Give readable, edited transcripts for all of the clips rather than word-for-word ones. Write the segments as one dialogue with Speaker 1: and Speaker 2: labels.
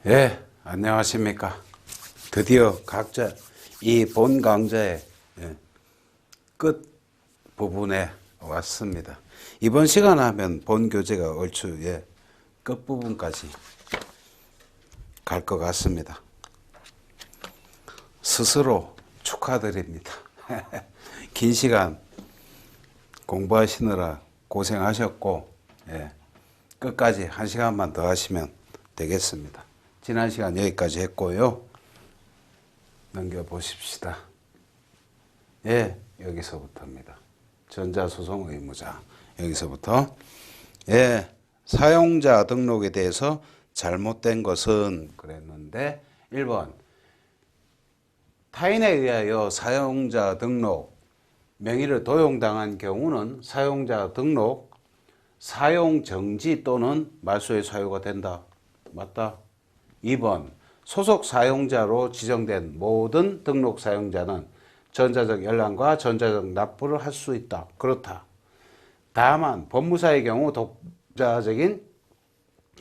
Speaker 1: 예, 안녕하십니까. 드디어 각자 이 본 강좌의 끝 부분에 왔습니다. 이번 시간 하면 본 교재가 얼추 끝 부분까지 갈 것 같습니다. 스스로 축하드립니다. 긴 시간 공부하시느라 고생하셨고 끝까지 한 시간만 더 하시면 되겠습니다. 지난 시간 여기까지 했고요. 넘겨보십시다. 여기서부터입니다. 전자소송 의무자. 여기서부터. 사용자 등록에 대해서 잘못된 것은 그랬는데 1번 타인에 의하여 사용자 등록 명의를 도용당한 경우는 사용자 등록 사용 정지 또는 말소의 사유가 된다. 맞다. 2번 소속 사용자로 지정된 모든 등록 사용자는 전자적 열람과 전자적 납부를 할 수 있다. 그렇다. 다만 법무사의 경우 독자적인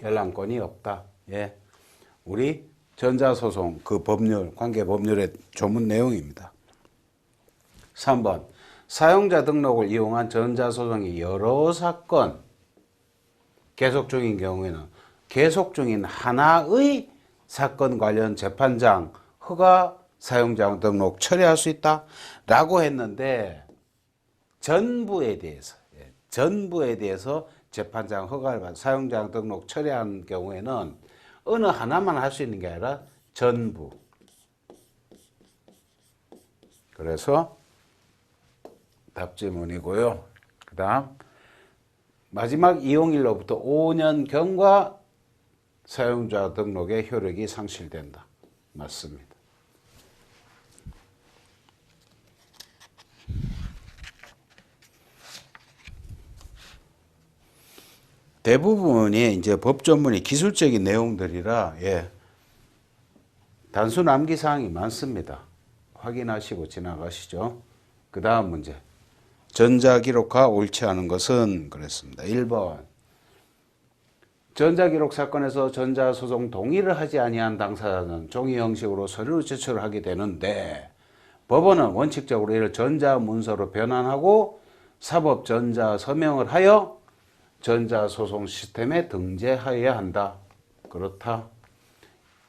Speaker 1: 열람권이 없다. 우리 전자소송 그 법률, 관계법률의 조문 내용입니다. 3번 사용자 등록을 이용한 전자소송이 여러 사건 계속 중인 경우에는 계속 중인 하나의 사건 관련 재판장 허가 사용자 등록 처리할 수 있다 라고 했는데 전부에 대해서 재판장 허가를 받아 사용자 등록 처리한 경우에는 어느 하나만 할 수 있는 게 아니라 전부. 그래서 답지문이고요. 그 다음 마지막 이용일로부터 5년경과 사용자 등록의 효력이 상실된다. 맞습니다. 대부분이 이제 법조문이 기술적인 내용들이라 단순 암기사항이 많습니다. 확인하시고 지나가시죠. 그 다음 문제. 전자기록과 옳지 않은 것은 그랬습니다. 1번 전자기록 사건에서 전자소송 동의를 하지 아니한 당사자는 종이 형식으로 서류를 제출을 하게 되는데 법원은 원칙적으로 이를 전자문서로 변환하고 사법전자서명을 하여 전자소송 시스템에 등재하여야 한다. 그렇다.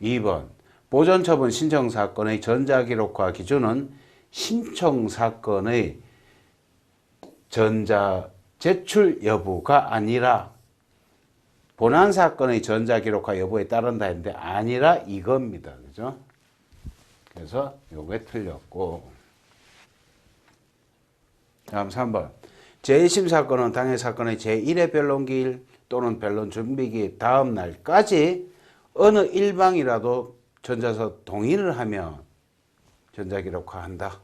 Speaker 1: 2번 보전처분 신청사건의 전자기록화 기준은 신청사건의 전자 제출 여부가 아니라 본안사건의 전자기록화 여부에 따른다 했는데 아니라 이겁니다. 그죠? 그래서 요게 틀렸고 다음 3번 제1심 사건은 당해 사건의 제1회 변론기일 또는 변론 준비기 다음 날까지 어느 일방이라도 전자서 동의를 하면 전자기록화한다.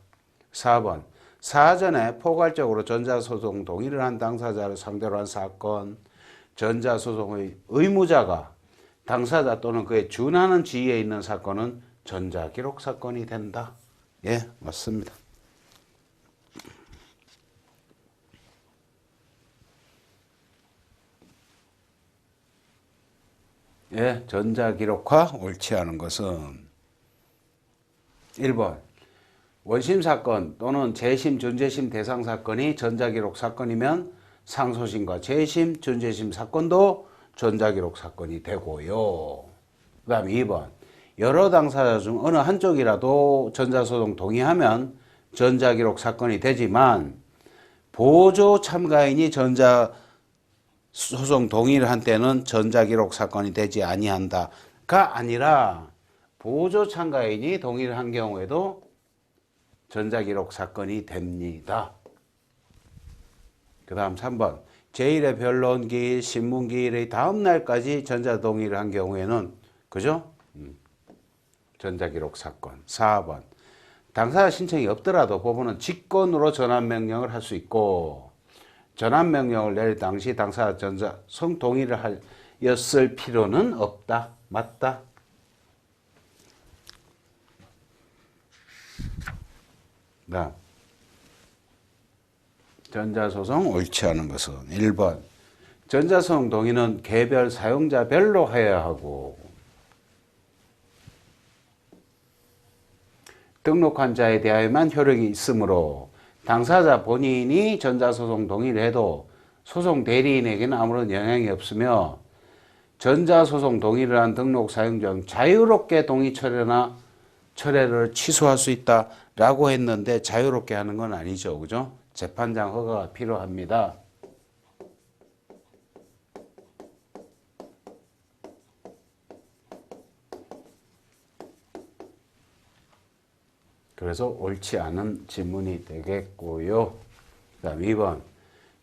Speaker 1: 4번 사전에 포괄적으로 전자소송 동의를 한 당사자를 상대로 한 사건 전자소송의 의무자가 당사자 또는 그에 준하는 지위에 있는 사건은 전자기록 사건이 된다. 맞습니다. 전자기록화 옳지 않은 것은 1번 원심사건 또는 재심, 준재심 대상 사건이 전자기록 사건이면 상소심과 재심, 준재심 사건도 전자기록 사건이 되고요. 그 다음 2번 여러 당사자 중 어느 한쪽이라도 전자소송 동의하면 전자기록 사건이 되지만 보조 참가인이 전자소송 동의를 한 때는 전자기록 사건이 되지 아니한다가 아니라 보조 참가인이 동의를 한 경우에도 전자기록 사건이 됩니다. 그 다음 3번 제1회 변론기일, 신문기일의 다음 날까지 전자동의를 한 경우에는 그죠? 전자기록 사건. 4번 당사자 신청이 없더라도 법원은 직권으로 전환명령을 할 수 있고 전환명령을 내릴 당시 당사자 전자성 동의를 하였을 필요는 없다. 맞다. 다음 전자소송 옳지 않은 것은 1번 전자소송 동의는 개별 사용자별로 해야 하고 등록한 자에 대하여만 효력이 있으므로 당사자 본인이 전자소송 동의를 해도 소송 대리인에게는 아무런 영향이 없으며 전자소송 동의를 한 등록 사용자는 자유롭게 동의 철회를 취소할 수 있다라고 했는데 자유롭게 하는 건 아니죠. 그죠? 재판장 허가가 필요합니다. 그래서 옳지 않은 질문이 되겠고요. 그 다음 2번.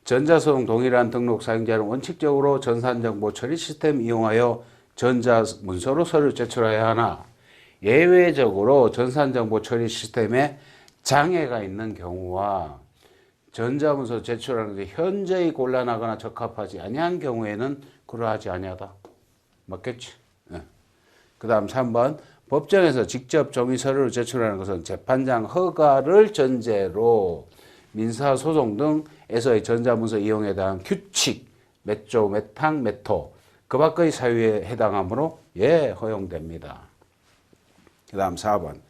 Speaker 1: 전자소송 동의란 등록 사용자는 원칙적으로 전산정보 처리 시스템 이용하여 전자문서로 서류 제출해야 하나 예외적으로 전산정보 처리 시스템에 장애가 있는 경우와 전자문서 제출하는 데 현저히 곤란하거나 적합하지 아니한 경우에는 그러하지 아니하다. 맞겠지? 네. 그 다음 3번. 법정에서 직접 종이 서류를 제출하는 것은 재판장 허가를 전제로 민사소송 등에서의 전자문서 이용에 대한 규칙, 몇 조, 몇 항, 몇 호, 그 밖의 사유에 해당하므로 허용됩니다. 그 다음 4번.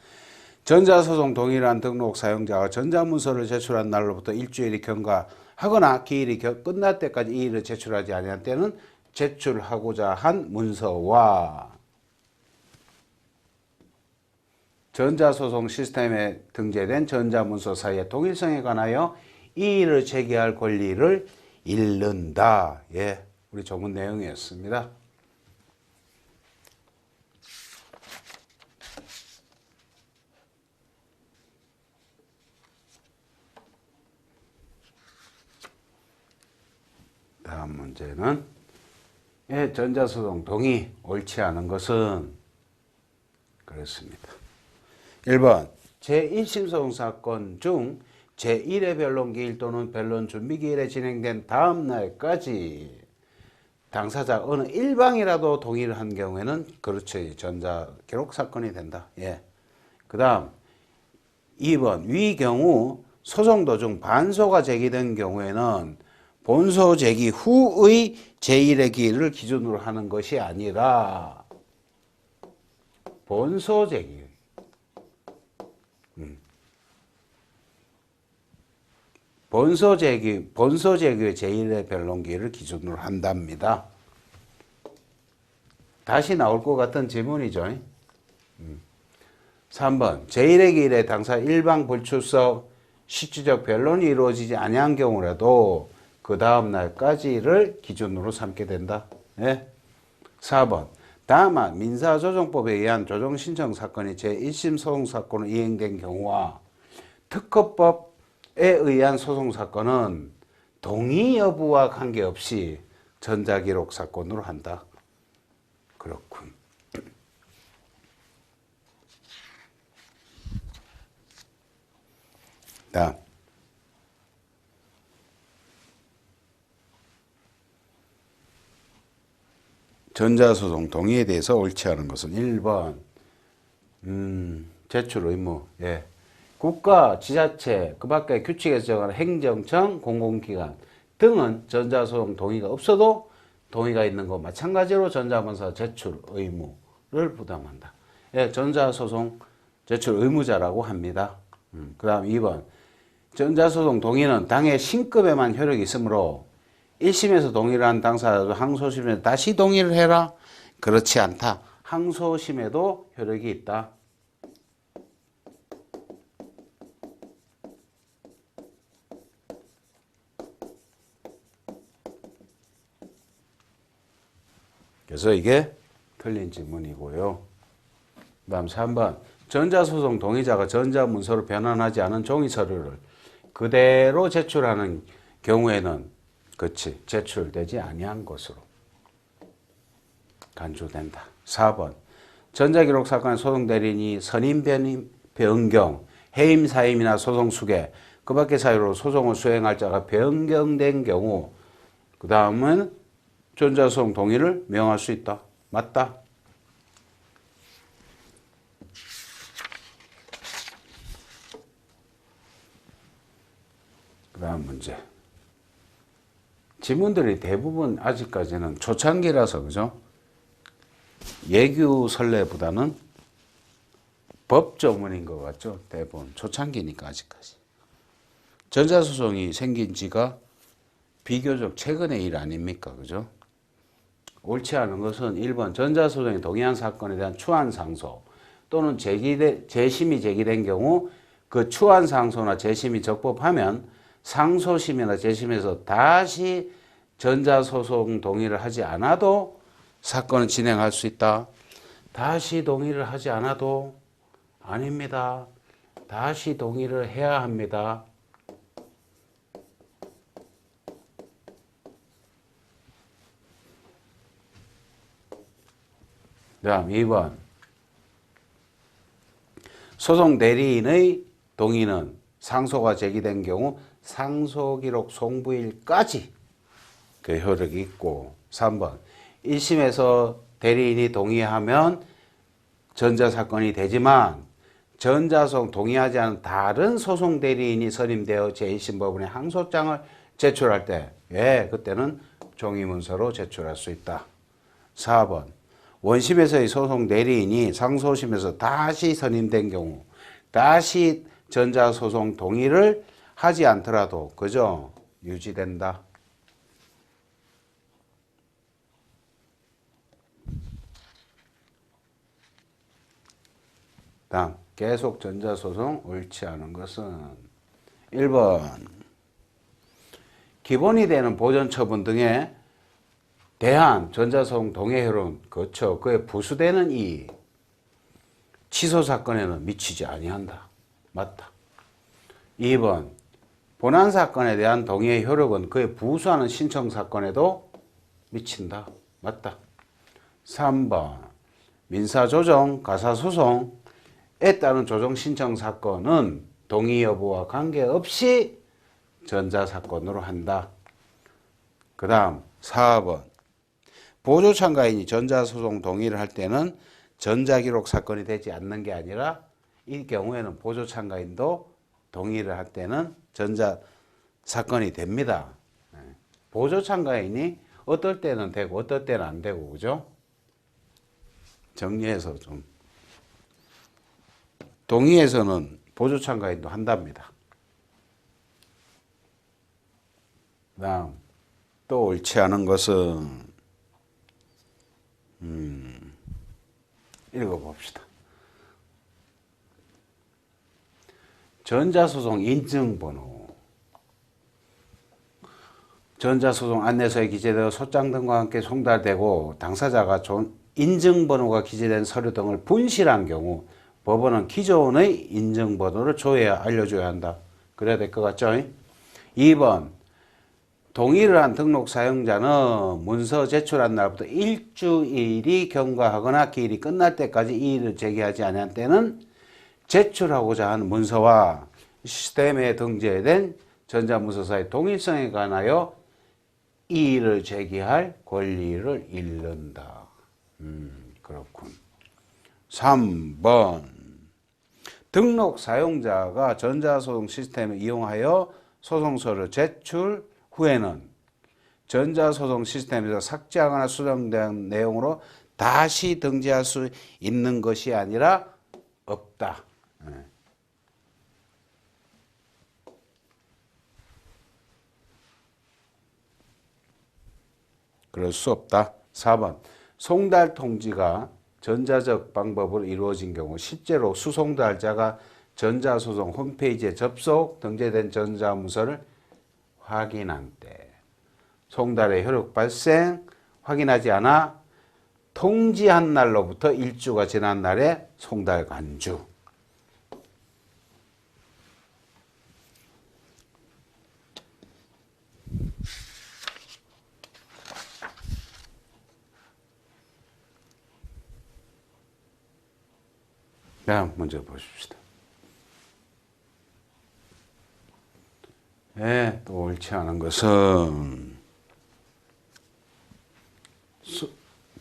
Speaker 1: 전자소송 동일한 등록 사용자가 전자문서를 제출한 날로부터 일주일이 경과하거나 기일이 끝날 때까지 이 일을 제출하지 아니한 때는 제출하고자 한 문서와 전자소송 시스템에 등재된 전자문서 사이의 동일성에 관하여 이의를 제기할 권리를 잃는다. 예, 우리 조문 내용이었습니다. 다음 문제는 전자소송 동의 옳지 않은 것은 그렇습니다. 1번 제1심소송 사건 중 제1회 변론기일 또는 변론 준비기일에 진행된 다음 날까지 당사자 어느 일방이라도 동의를 한 경우에는 그렇죠. 전자기록 사건이 된다. 예. 그 다음 2번 위 경우 소송 도중 반소가 제기된 경우에는 본소 제기 후의 제1회 기일을 기준으로 하는 것이 아니라 본소 제기 본소 제기의 제1회 변론기일을 기준으로 한답니다. 다시 나올 것 같은 질문이죠. 3번 제1회 기일에 당사 일방 불출석 실질적 변론이 이루어지지 아니한 경우라도 그 다음 날까지를 기준으로 삼게 된다. 네? 4번 다만 민사조정법에 의한 조정신청 사건이 제1심 소송사건으로 이행된 경우와 특허법에 의한 소송사건은 동의 여부와 관계없이 전자기록 사건으로 한다. 그렇군. 다음 전자소송 동의에 대해서 옳지 않은 것은 1번 제출 의무. 예. 국가, 지자체, 그 밖의 규칙에서 정하는 행정청, 공공기관 등은 전자소송 동의가 없어도 동의가 있는 것 마찬가지로 전자문서 제출 의무를 부담한다. 예, 전자소송 제출 의무자라고 합니다. 그 다음 2번 전자소송 동의는 당해 신급에만 효력이 있으므로 1심에서 동의를 한 당사자도 항소심에 다시 동의를 해라. 그렇지 않다. 항소심에도 효력이 있다. 그래서 이게 틀린 질문이고요. 다음 3번 전자소송 동의자가 전자문서로 변환하지 않은 종이서류를 그대로 제출하는 경우에는 그렇지 제출되지 아니한 것으로 간주된다. 4번 전자기록 사건의 소송대리인이 선임, 변경, 해임, 사임이나 소송 수계 그 밖의 사유로 소송을 수행할 자가 변경된 경우 그 다음은 전자소송 동의를 명할 수 있다. 맞다. 그 다음 문제. 지문들이 대부분 아직까지는 초창기라서 그죠? 예규 선례보다는 법조문인 것 같죠? 대부분 초창기니까 아직까지. 전자소송이 생긴 지가 비교적 최근의 일 아닙니까? 그죠? 옳지 않은 것은 1번 전자소송에 동의한 사건에 대한 추한 상소 또는 재심이 제기된 경우 그 추한 상소나 재심이 적법하면 상소심이나 재심에서 다시 전자소송 동의를 하지 않아도 사건을 진행할 수 있다. 다시 동의를 하지 않아도 아닙니다. 다시 동의를 해야 합니다. 다음 2번 소송 대리인의 동의는 상소가 제기된 경우 상소기록 송부일까지 그 효력이 있고 3번 1심에서 대리인이 동의하면 전자사건이 되지만 전자소송 동의하지 않은 다른 소송 대리인이 선임되어 제1심 법원에 항소장을 제출할 때 그때는 종이문서로 제출할 수 있다. 4번 원심에서의 소송 대리인이 상소심에서 다시 선임된 경우 다시 전자소송 동의를 하지 않더라도 그죠? 유지된다. 다음 계속 전자소송 옳지 않은 것은 1번 기본이 되는 보전처분 등에 대한 전자소송 동의 효력은 그렇죠. 그에 부수되는 이 취소사건에는 미치지 아니한다. 맞다. 2번 본안사건에 대한 동의의 효력은 그에 부수하는 신청사건에도 미친다. 맞다. 3번 민사조정, 가사소송에 따른 조정신청사건은 동의 여부와 관계없이 전자사건으로 한다. 그 다음 4번 보조참가인이 전자소송 동의를 할 때는 전자기록 사건이 되지 않는 게 아니라 이 경우에는 보조참가인도 동의를 할 때는 전자사건이 됩니다. 보조참가인이 어떨 때는 되고 어떨 때는 안 되고 그죠? 정리해서 좀 동의에서는 보조참가인도 한답니다. 다음 또 옳지 않은 것은 읽어봅시다. 전자소송 인증번호 전자소송 안내서에 기재되어 소장 등과 함께 송달되고 당사자가 인증번호가 기재된 서류 등을 분실한 경우 법원은 기존의 인증번호를 줘야 알려줘야 한다. 그래야 될 것 같죠? 2번 동의를 한 등록 사용자는 문서 제출한 날부터 일주일이 경과하거나 기일이 끝날 때까지 이의를 제기하지 않은 때는 제출하고자 하는 문서와 시스템에 등재된 전자문서사의 동일성에 관하여 이의를 제기할 권리를 잃는다. 그렇군. 3번 등록 사용자가 전자소송 시스템을 이용하여 소송서를 제출 후에는 전자소송 시스템에서 삭제하거나 수정된 내용으로 다시 등재할 수 있는 것이 아니라 없다. 그럴 수 없다. 4번 송달 통지가 전자적 방법으로 이루어진 경우 실제로 수송달자가 전자소송 홈페이지에 접속 등재된 전자문서를 확인한 때 송달의 효력 발생 확인하지 않아 통지한 날로부터 일주가 지난 날에 송달 간주. 다음 문제 보십시다. 또 옳지 않은 것은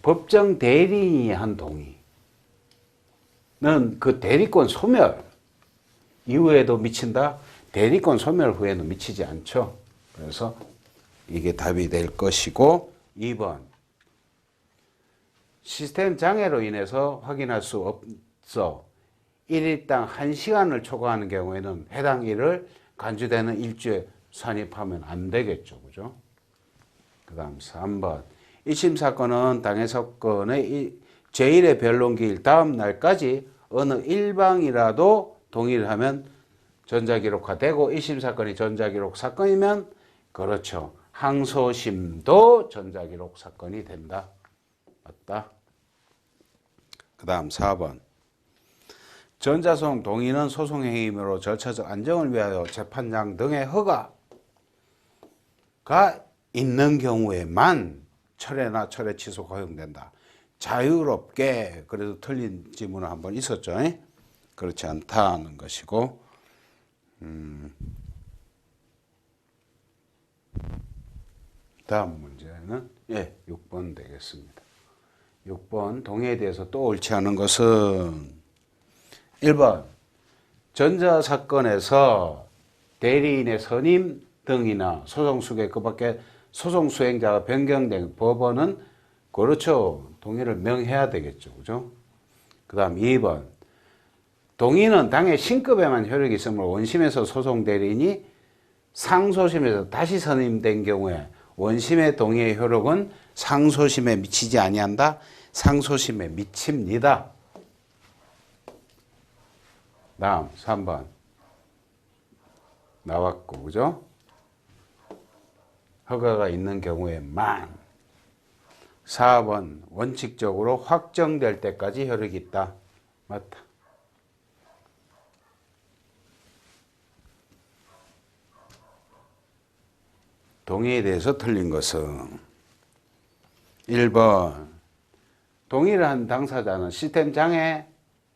Speaker 1: 법정 대리인이 한 동의는 그 대리권 소멸 이후에도 미친다? 대리권 소멸 후에는 미치지 않죠. 그래서 이게 답이 될 것이고 2번 시스템 장애로 인해서 확인할 수 없어 1일당 1시간을 초과하는 경우에는 해당 일을 간주되는 일주에 산입하면 안 되겠죠. 그죠? 그 다음 3번. 1심 사건은 당해 사건의 제1의 변론기일 다음 날까지 어느 일방이라도 동의를 하면 전자기록화되고 1심 사건이 전자기록 사건이면 그렇죠. 항소심도 전자기록 사건이 된다. 맞다. 그 다음 4번. 전자소송 동의는 소송행위로 절차적 안정을 위하여 재판장 등의 허가가 있는 경우에만 철회나 철회 취소가 허용된다. 자유롭게. 그래도 틀린 지문은 한번 있었죠. 그렇지 않다는 것이고 다음 문제는 6번 되겠습니다. 6번 동의에 대해서 또 옳지 않은 것은 1번 전자사건에서 대리인의 선임 등이나 소송수계 그 밖에 소송수행자가 변경된 법원은 그렇죠. 동의를 명해야 되겠죠. 그죠? 그 다음 2번 동의는 당해 신급에만 효력이 있으므로 원심에서 소송 대리인이 상소심에서 다시 선임된 경우에 원심의 동의의 효력은 상소심에 미치지 아니한다. 상소심에 미칩니다. 다음 3번 나왔고 그죠? 허가가 있는 경우에만 4번 원칙적으로 확정될 때까지 효력이 있다. 맞다. 동의에 대해서 틀린 것은 1번 동의를 한 당사자는 시스템 장애,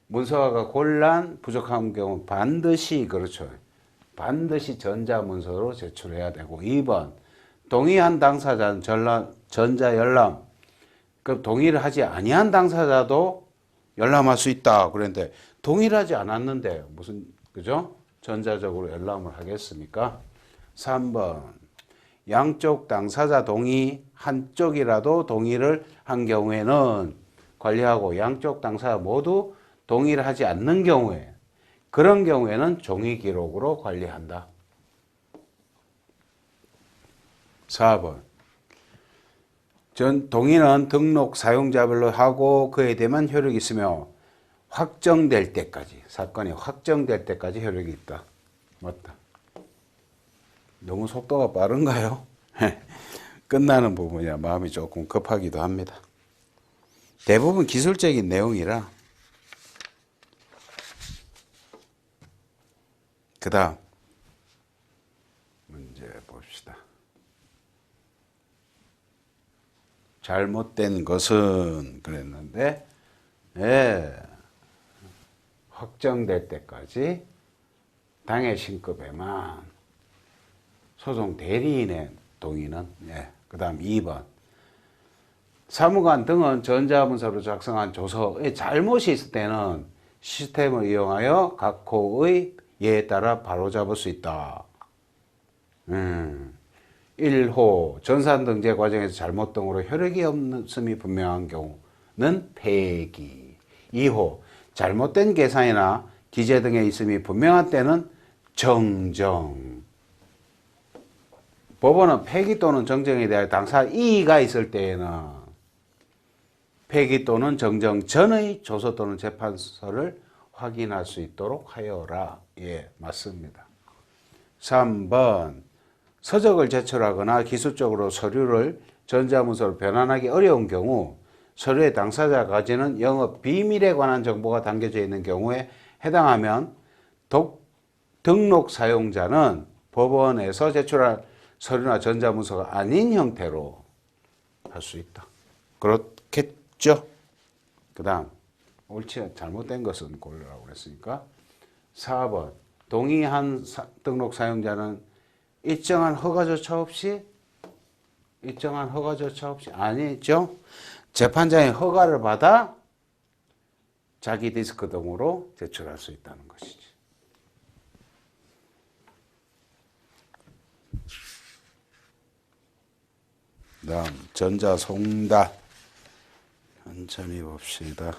Speaker 1: 문서화가 곤란, 부족한 경우 반드시 그렇죠. 반드시 전자문서로 제출해야 되고 2번 동의한 당사자는 전자열람 그 동의를 하지 아니한 당사자도 열람할 수 있다. 그런데 동의를 하지 않았는데 무슨 그죠? 전자적으로 열람을 하겠습니까? 3번 양쪽 당사자 동의 한쪽이라도 동의를 한 경우에는 관리하고 양쪽 당사자 모두 동의를 하지 않는 경우에 그런 경우에는 종이 기록으로 관리한다. 4번 동의는 등록 사용자별로 하고 그에 대한 효력이 있으며 확정될 때까지 사건이 확정될 때까지 효력이 있다. 맞다. 너무 속도가 빠른가요? 끝나는 부분이라 마음이 조금 급하기도 합니다. 대부분 기술적인 내용이라. 그 다음 문제 봅시다. 잘못된 것은 그랬는데 확정될 때까지 당해 신급에만 소송 대리인의 동의는 그 다음 2번 사무관 등은 전자문서로 작성한 조서에 잘못이 있을 때는 시스템을 이용하여 각 호의 예에 따라 바로잡을 수 있다. 1호 전산등재 과정에서 잘못 등으로 효력이 없음이 분명한 경우는 폐기. 2호 잘못된 계산이나 기재 등에 있음이 분명한 때는 정정. 법원은 폐기 또는 정정에 대한 당사 이의가 있을 때에는 폐기 또는 정정 전의 조서 또는 재판서를 확인할 수 있도록 하여라. 맞습니다. 3번 서적을 제출하거나 기술적으로 서류를 전자문서로 변환하기 어려운 경우 서류의 당사자가 가지는 영업 비밀에 관한 정보가 담겨져 있는 경우에 해당하면 등록 사용자는 법원에서 제출할 서류나 전자문서가 아닌 형태로 할 수 있다. 그렇겠죠? 그 다음 옳지 잘못된 것은 고르라고 그랬으니까 4번 동의한 등록 사용자는 일정한 허가조차 없이 아니죠. 재판장의 허가를 받아 자기 디스크 등으로 제출할 수 있다는 것이지. 다음 전자송다 천천히 봅시다.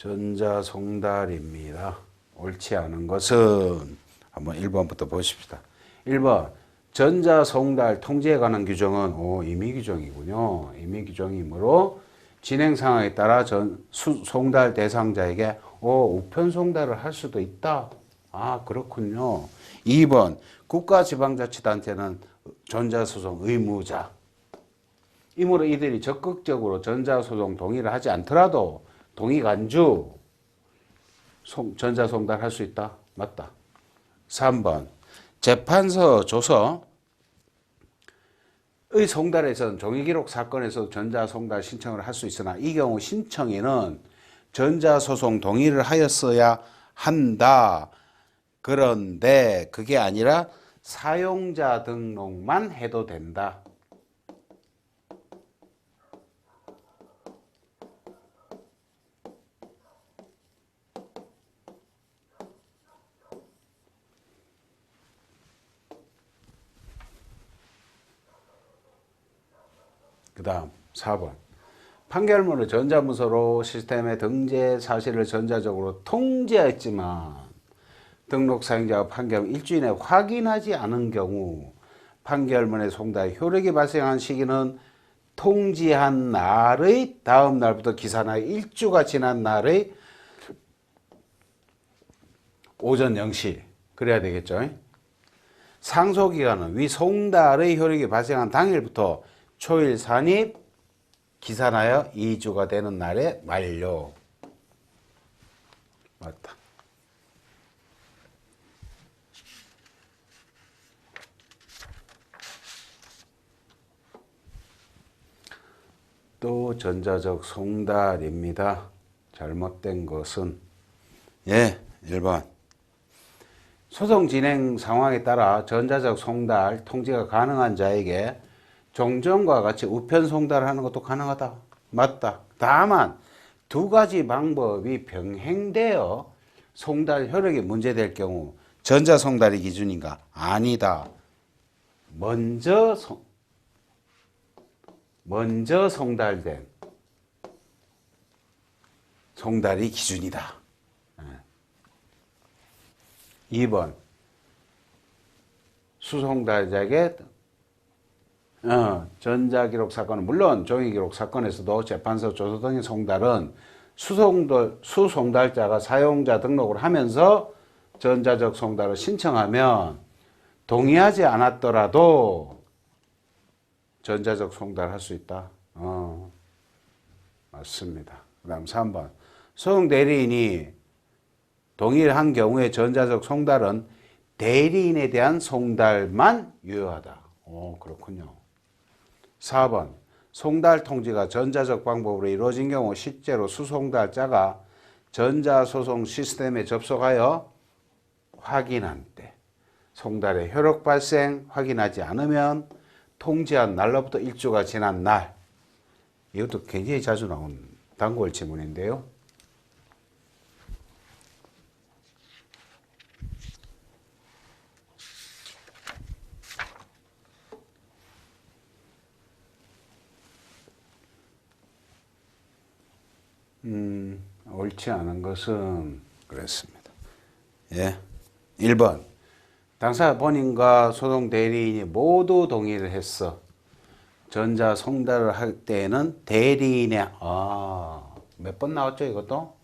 Speaker 1: 전자송달입니다. 옳지 않은 것은 한번 1번부터 보십시다. 1번 전자송달 통지에 관한 규정은 임의규정이군요. 임의규정이므로 진행 상황에 따라 송달 대상자에게 우편송달을 할 수도 있다. 아, 그렇군요. 2번 국가지방자치단체는 전자소송 의무자. 이므로 이들이 적극적으로 전자소송 동의를 하지 않더라도 동의간주 전자송달 할 수 있다. 맞다. 3번 재판서 조서의 송달에서는 종이기록 사건에서 전자송달 신청을 할 수 있으나 이 경우 신청인은 전자소송 동의를 하였어야 한다. 그런데 그게 아니라 사용자 등록만 해도 된다. 그 다음 4번 판결문을 전자문서로 시스템에 등재 사실을 전자적으로 통지했지만 등록 사용자가 판결문 일주일 내에 확인하지 않은 경우 판결문의 송달 효력이 발생한 시기는 통지한 날의 다음 날부터 기산하여 1주가 지난 날의 오전 0시 그래야 되겠죠. 상소기간은 위 송달의 효력이 발생한 당일부터 초일 산입 기산하여 2주가 되는 날에 만료. 맞다. 또 전자적 송달입니다. 잘못된 것은 1번 소송 진행 상황에 따라 전자적 송달 통지가 가능한 자에게 종전과 같이 우편 송달을 하는 것도 가능하다. 맞다. 다만 두 가지 방법이 병행되어 송달 효력이 문제될 경우 전자 송달이 기준인가? 아니다. 먼저 송달된 송달이 기준이다. 2번 수송달자에게 전자기록 사건은 물론 종이기록 사건에서도 재판서 조서 등의 송달은 수송달자가 사용자 등록을 하면서 전자적 송달을 신청하면 동의하지 않았더라도 전자적 송달을 할 수 있다. 맞습니다. 그 다음 3번 소송 대리인이 동의를 한 경우에 전자적 송달은 대리인에 대한 송달만 유효하다. 그렇군요. 4번 송달 통지가 전자적 방법으로 이루어진 경우 실제로 수송달자가 전자소송 시스템에 접속하여 확인한 때 송달의 효력 발생 확인하지 않으면 통지한 날로부터 1주가 지난 날. 이것도 굉장히 자주 나온 단골 지문인데요. 옳지 않은 것은 그렇습니다. 1번 당사 본인과 소송 대리인이 모두 동의를 했어. 전자 송달을 할 때에는 대리인의 몇 번 나왔죠 이것도?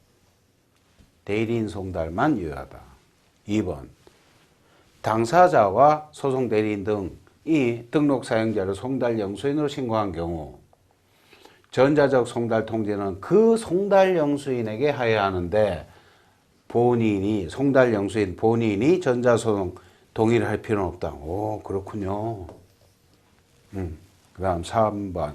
Speaker 1: 대리인 송달만 유효하다. 2번 당사자와 소송 대리인 등이 등록 사용자를 송달 영수인으로 신고한 경우 전자적 송달 통지는 그 송달 영수인에게 하여야 하는데 송달 영수인 본인이 전자소송 동의를 할 필요는 없다. 그렇군요. 그 다음 3번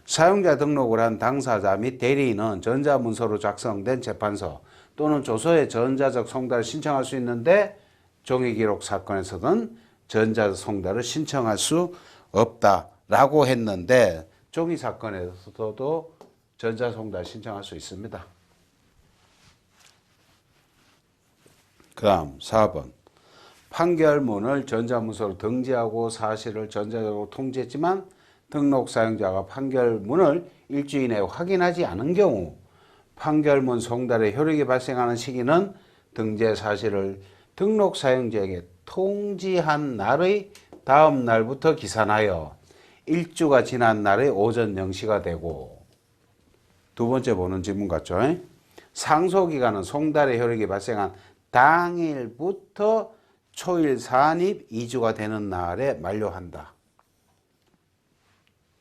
Speaker 1: 사용자 등록을 한 당사자 및 대리인은 전자문서로 작성된 재판서 또는 조서에 전자적 송달을 신청할 수 있는데 종이기록 사건에서는 전자적 송달을 신청할 수 없다라고 했는데 종이 사건에서도 전자송달 신청할 수 있습니다. 그 다음 4번 판결문을 전자문서로 등재하고 사실을 전자적으로 통지했지만 등록 사용자가 판결문을 일주일 내에 확인하지 않은 경우 판결문 송달의 효력이 발생하는 시기는 등재 사실을 등록 사용자에게 통지한 날의 다음 날부터 기산하여 1주가 지난 날의 오전 0시가 되고, 두 번째 보는 질문 같죠? 상소기간은 송달의 효력이 발생한 당일부터 초일 산입 2주가 되는 날에 만료한다.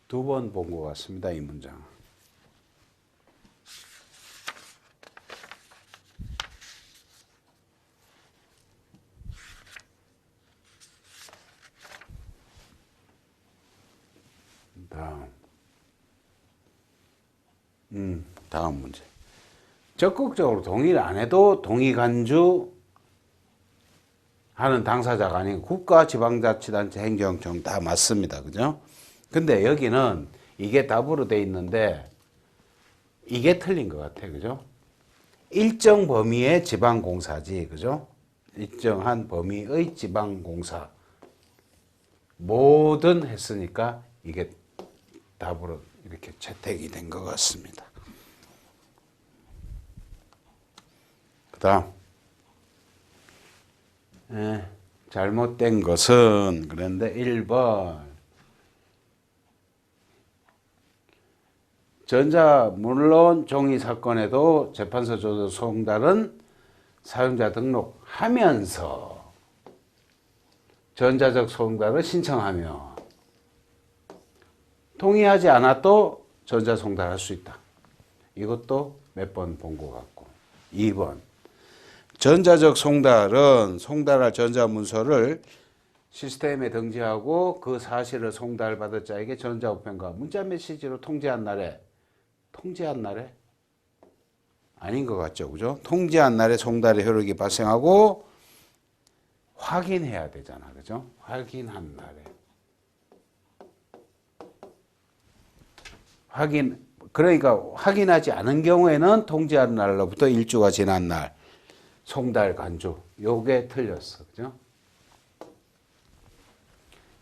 Speaker 1: 두 번 본 것 같습니다, 이 문장. 다음 문제. 적극적으로 동의를 안 해도 동의간주 하는 당사자가 아닌 국가, 지방자치단체, 행정청 다 맞습니다. 그죠? 근데 여기는 이게 답으로 돼 있는데 이게 틀린 것 같아. 그죠? 일정 범위의 지방공사지. 그죠? 일정한 범위의 지방공사. 뭐든 했으니까 이게 답으로 이렇게 채택이 된 것 같습니다. 그 다음. 잘못된 것은, 그런데 1번. 전자물론 종이 사건에도 재판소 조서 송달은 사용자 등록하면서 전자적 송달을 신청하며 동의하지 않아도 전자 송달할 수 있다. 이것도 몇 번 본 것 같고. 2번. 전자적 송달은 송달할 전자문서를 시스템에 등재하고 그 사실을 송달받을 자에게 전자우편과 문자메시지로 통지한 날에 아닌 것 같죠, 그죠? 통지한 날에 송달의 효력이 발생하고 확인해야 되잖아, 그죠? 확인한 날에. 그러니까 확인하지 않은 경우에는 통지한 날로부터 1주가 지난 날 송달 간주. 요게 틀렸어, 그죠?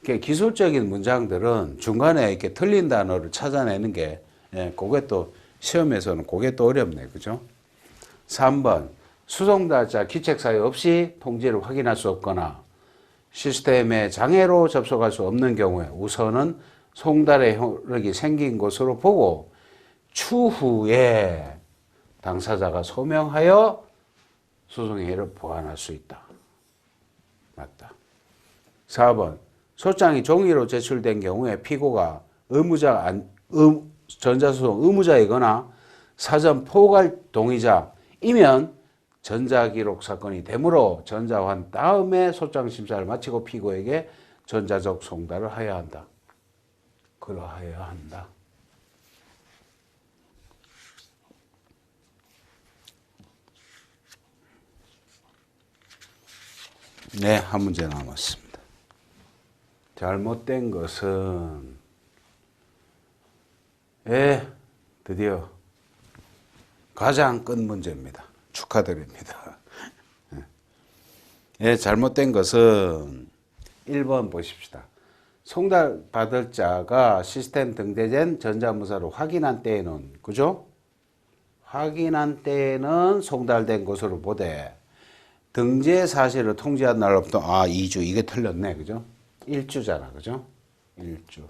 Speaker 1: 기술적인 문장들은 중간에 이렇게 틀린 단어를 찾아내는 게, 그게 또 시험에서는 그게 또 어렵네, 그죠? 3번. 수송달자 기책 사유 없이 통지를 확인할 수 없거나 시스템에 장애로 접속할 수 없는 경우에 우선은 송달의 효력이 생긴 것으로 보고 추후에 당사자가 소명하여 소송행위를 보완할 수 있다. 맞다. 4번. 소장이 종이로 제출된 경우에 피고가 전자소송 의무자이거나 사전 포괄 동의자이면 전자기록 사건이 되므로 전자환 다음에 소장 심사를 마치고 피고에게 전자적 송달을 하여야 한다. 그러하여야 한다. 네, 한 문제 남았습니다. 잘못된 것은 드디어 가장 끝 문제입니다. 축하드립니다. 잘못된 것은 1번 보십시다. 송달 받을 자가 시스템 등재된 전자문서를 확인한 때에는, 그죠? 확인한 때에는 송달된 것으로 보되 등재 사실을 통지한 날로부터 2주, 이게 틀렸네, 그죠? 1주잖아, 그죠? 1주.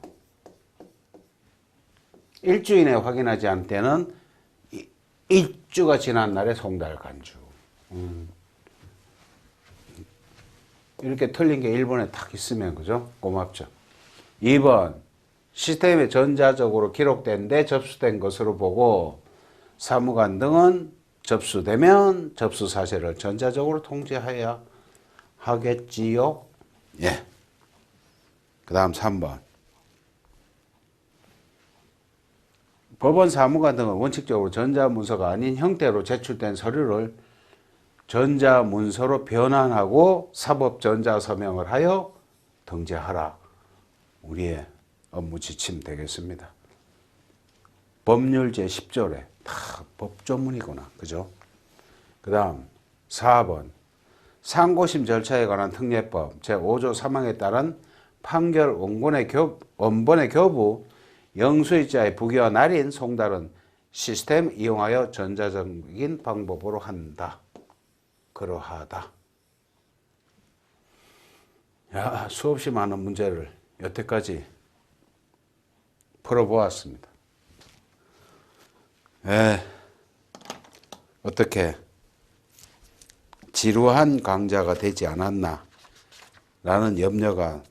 Speaker 1: 1주 이내에 확인하지 않을 때는 1주가 지난 날에 송달 간주. 이렇게 틀린 게 1번에 딱 있으면, 그죠? 고맙죠. 2번. 시스템에 전자적으로 기록된데 접수된 것으로 보고 사무관 등은 접수되면 접수 사실을 전자적으로 통지해야 하겠지요. 예. 그 다음 3번. 법원 사무관 등은 원칙적으로 전자문서가 아닌 형태로 제출된 서류를 전자문서로 변환하고 사법전자서명을 하여 등재하라. 우리의 업무 지침 되겠습니다. 법률 제10조래. 다 법조문이구나. 그죠? 그 다음 4번. 상고심 절차에 관한 특례법 제5조 3항에 따른 판결 원본의 교부 영수일자의 부기와 날인 송달은 시스템 이용하여 전자적인 방법으로 한다. 그러하다. 야, 수없이 많은 문제를 여태까지 풀어보았습니다. 어떻게 지루한 강좌가 되지 않았나 라는 염려가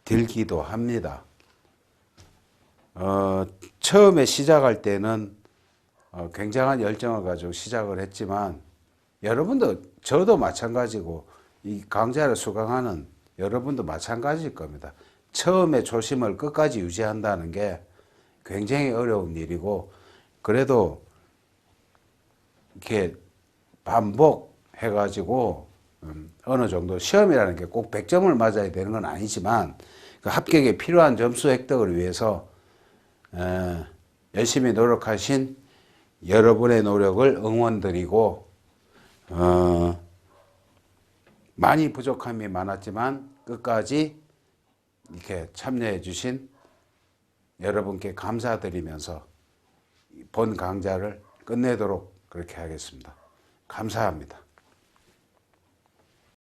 Speaker 1: 들기도 합니다. 처음에 시작할 때는 굉장한 열정을 가지고 시작을 했지만 여러분도 저도 마찬가지고 이 강좌를 수강하는 여러분도 마찬가지일 겁니다. 처음에 초심을 끝까지 유지한다는 게 굉장히 어려운 일이고 그래도 이렇게 반복해 가지고 어느 정도 시험이라는 게 꼭 100점을 맞아야 되는 건 아니지만 그 합격에 필요한 점수 획득을 위해서 열심히 노력하신 여러분의 노력을 응원드리고 많이 부족함이 많았지만 끝까지 이렇게 참여해 주신 여러분께 감사드리면서 본 강좌를 끝내도록 그렇게 하겠습니다. 감사합니다.